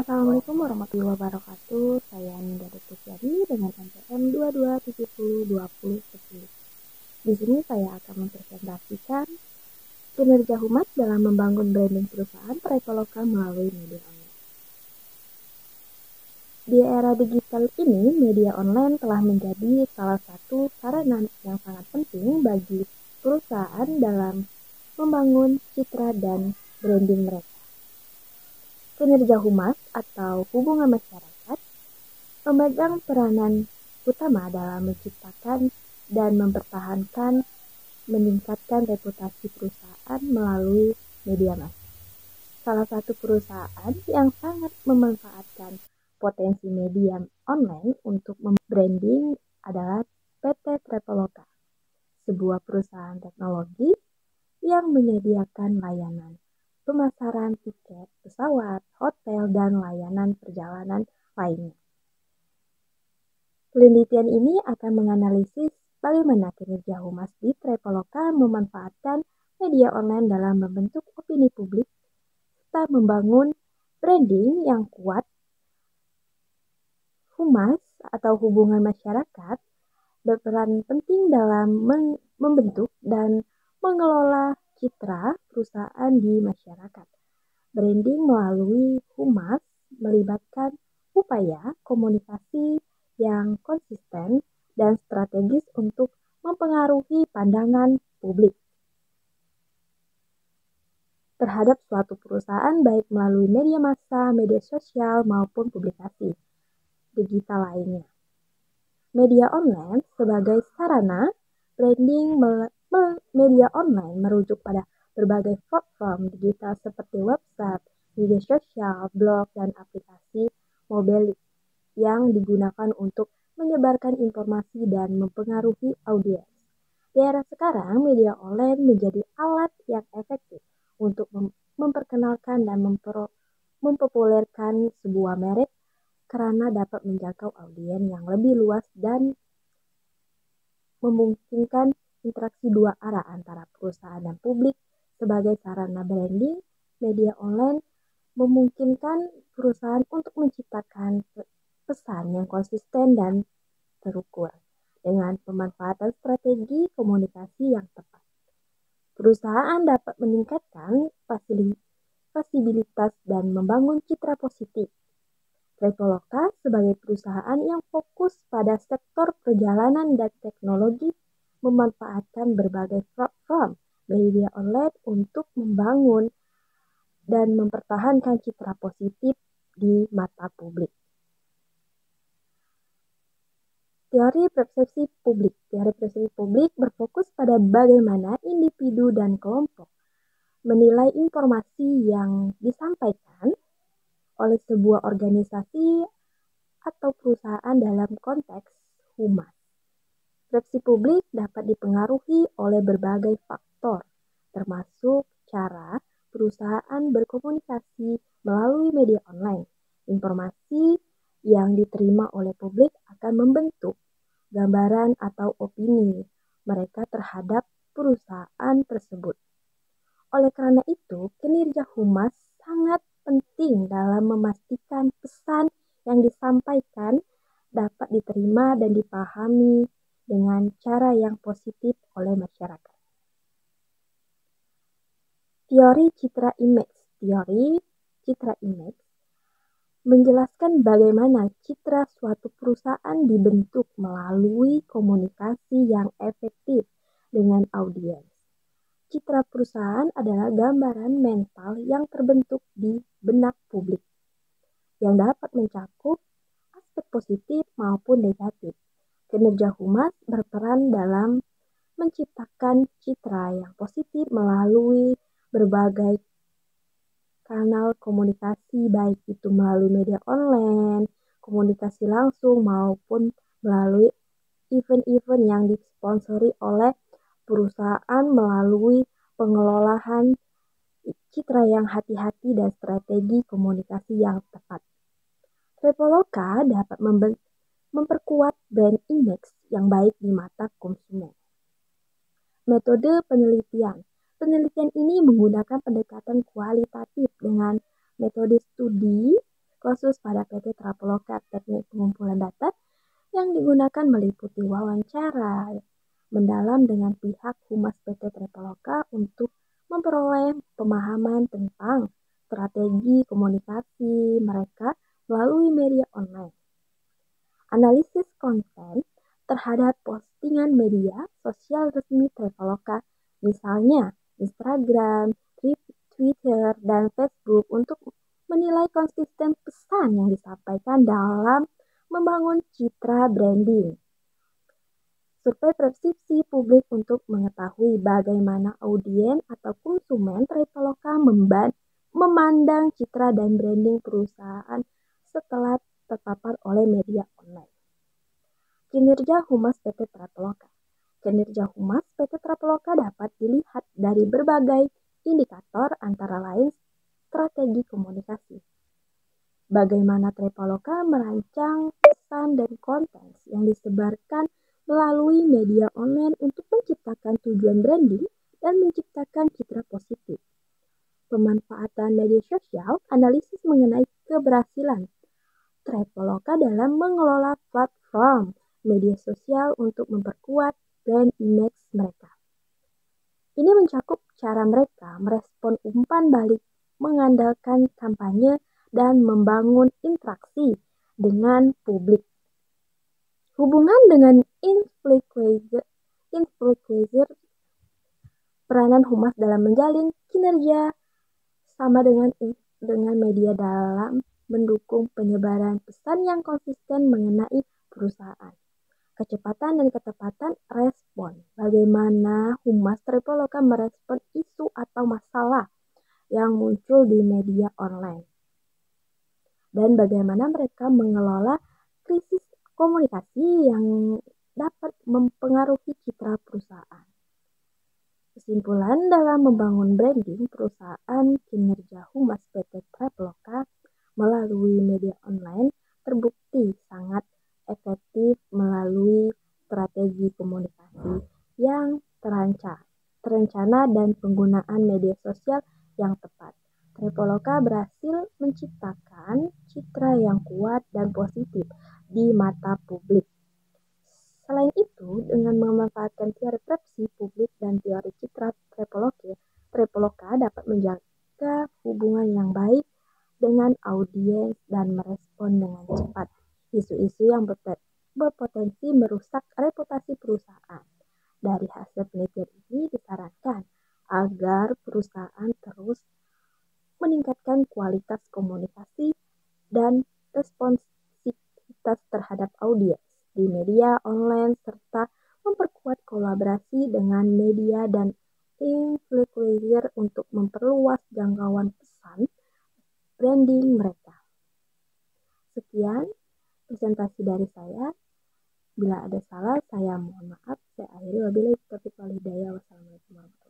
Assalamualaikum warahmatullahi wabarakatuh. Saya Ninda Deputiadi dengan NPM 22702010. Di sini saya akan mempresentasikan kinerja Humas dalam membangun branding perusahaan Traveloka melalui media online. Di era digital ini, media online telah menjadi salah satu sarana yang sangat penting bagi perusahaan dalam membangun citra dan branding mereka. Kinerja Humas atau hubungan masyarakat memegang peranan utama dalam menciptakan dan mempertahankan meningkatkan reputasi perusahaan melalui media massa. Salah satu perusahaan yang sangat memanfaatkan potensi media online untuk membranding adalah PT Traveloka, sebuah perusahaan teknologi yang menyediakan layanan pemasaran tiket pesawat, hotel, dan layanan perjalanan lainnya. Penelitian ini akan menganalisis bagaimana kinerja Humas di Traveloka memanfaatkan media online dalam membentuk opini publik serta membangun branding yang kuat. Humas atau hubungan masyarakat berperan penting dalam membentuk dan mengelola citra perusahaan di masyarakat. Branding melalui Humas melibatkan upaya komunikasi yang konsisten dan strategis untuk mempengaruhi pandangan publik terhadap suatu perusahaan baik melalui media massa, media sosial, maupun publikasi digital lainnya. Media online sebagai sarana branding media online merujuk pada berbagai platform digital seperti website, media sosial, blog, dan aplikasi mobil yang digunakan untuk menyebarkan informasi dan mempengaruhi audiens. Di era sekarang, media online menjadi alat yang efektif untuk memperkenalkan dan mempopulerkan sebuah merek karena dapat menjangkau audiens yang lebih luas dan memungkinkan interaksi dua arah antara perusahaan dan publik. Sebagai sarana branding, media online memungkinkan perusahaan untuk menciptakan pesan yang konsisten dan terukur dengan pemanfaatan strategi komunikasi yang tepat. Perusahaan dapat meningkatkan visibilitas dan membangun citra positif. Traveloka sebagai perusahaan yang fokus pada sektor perjalanan dan teknologi memanfaatkan berbagai platform media online untuk membangun dan mempertahankan citra positif di mata publik. Teori persepsi publik. Teori persepsi publik berfokus pada bagaimana individu dan kelompok menilai informasi yang disampaikan oleh sebuah organisasi atau perusahaan dalam konteks humas. Persepsi publik dapat dipengaruhi oleh berbagai faktor, termasuk cara perusahaan berkomunikasi melalui media online. Informasi yang diterima oleh publik akan membentuk gambaran atau opini mereka terhadap perusahaan tersebut. Oleh karena itu, kinerja Humas sangat penting dalam memastikan pesan yang disampaikan dapat diterima dan dipahami dengan cara yang positif oleh masyarakat. Teori citra image. Teori citra image menjelaskan bagaimana citra suatu perusahaan dibentuk melalui komunikasi yang efektif dengan audiens. Citra perusahaan adalah gambaran mental yang terbentuk di benak publik, yang dapat mencakup aspek positif maupun negatif. Kinerja Humas berperan dalam menciptakan citra yang positif melalui berbagai kanal komunikasi, baik itu melalui media online, komunikasi langsung, maupun melalui event-event yang disponsori oleh perusahaan melalui pengelolaan citra yang hati-hati dan strategi komunikasi yang tepat. Traveloka dapat memperkuat brand image yang baik di mata konsumen. Metode penelitian. Penelitian ini menggunakan pendekatan kualitatif dengan metode studi Khusus pada PT Traveloka, teknik pengumpulan data yang digunakan meliputi wawancara mendalam dengan pihak Humas PT Traveloka untuk memperoleh pemahaman tentang strategi komunikasi mereka melalui media online. Analisis konten terhadap postingan media sosial resmi Traveloka, misalnya Instagram, Twitter, dan Facebook untuk menilai konsisten pesan yang disampaikan dalam membangun citra branding. Survei persepsi publik untuk mengetahui bagaimana audiens atau konsumen Traveloka memandang citra dan branding perusahaan setelah terpapar oleh media online. Kinerja Humas PT Traveloka. Kinerja Humas PT Traveloka dapat dilihat dari berbagai indikator antara lain strategi komunikasi. Bagaimana Traveloka merancang pesan dan konten yang disebarkan melalui media online untuk menciptakan tujuan branding dan menciptakan citra positif. Pemanfaatan media sosial, analisis mengenai keberhasilan Traveloka dalam mengelola platform media sosial untuk memperkuat brand image mereka. Ini mencakup cara mereka merespon umpan balik, mengandalkan kampanye, dan membangun interaksi dengan publik. Hubungan dengan influencer, peranan Humas dalam menjalin kinerja sama dengan media dalam mendukung penyebaran pesan yang konsisten mengenai perusahaan. Kecepatan dan ketepatan respon. Bagaimana Humas Traveloka merespon isu atau masalah yang muncul di media online. Dan bagaimana mereka mengelola krisis komunikasi yang dapat mempengaruhi citra perusahaan. Kesimpulan dalam membangun branding perusahaan, kinerja Humas PT Traveloka melalui media online terbukti sangat efektif melalui strategi komunikasi yang terencana dan penggunaan media sosial yang tepat. Traveloka berhasil menciptakan citra yang kuat dan positif di mata publik. Selain itu, dengan memanfaatkan teori persepsi publik dan teori citra Traveloka dapat menjaga hubungan yang baik dengan audiens dan merespon dengan cepat isu-isu yang berpotensi merusak reputasi perusahaan. Dari hasil penelitian ini disarankan agar perusahaan terus meningkatkan kualitas komunikasi dan responsivitas terhadap audiens di media online serta memperkuat kolaborasi dengan media dan influencer untuk memperluas jangkauan pesan branding mereka. Sekian presentasi dari saya. Bila ada salah, saya mohon maaf. Saya akhiri. Wabillahi taufiq wal hidayah. Wassalamualaikum warahmatullahi wabarakatuh.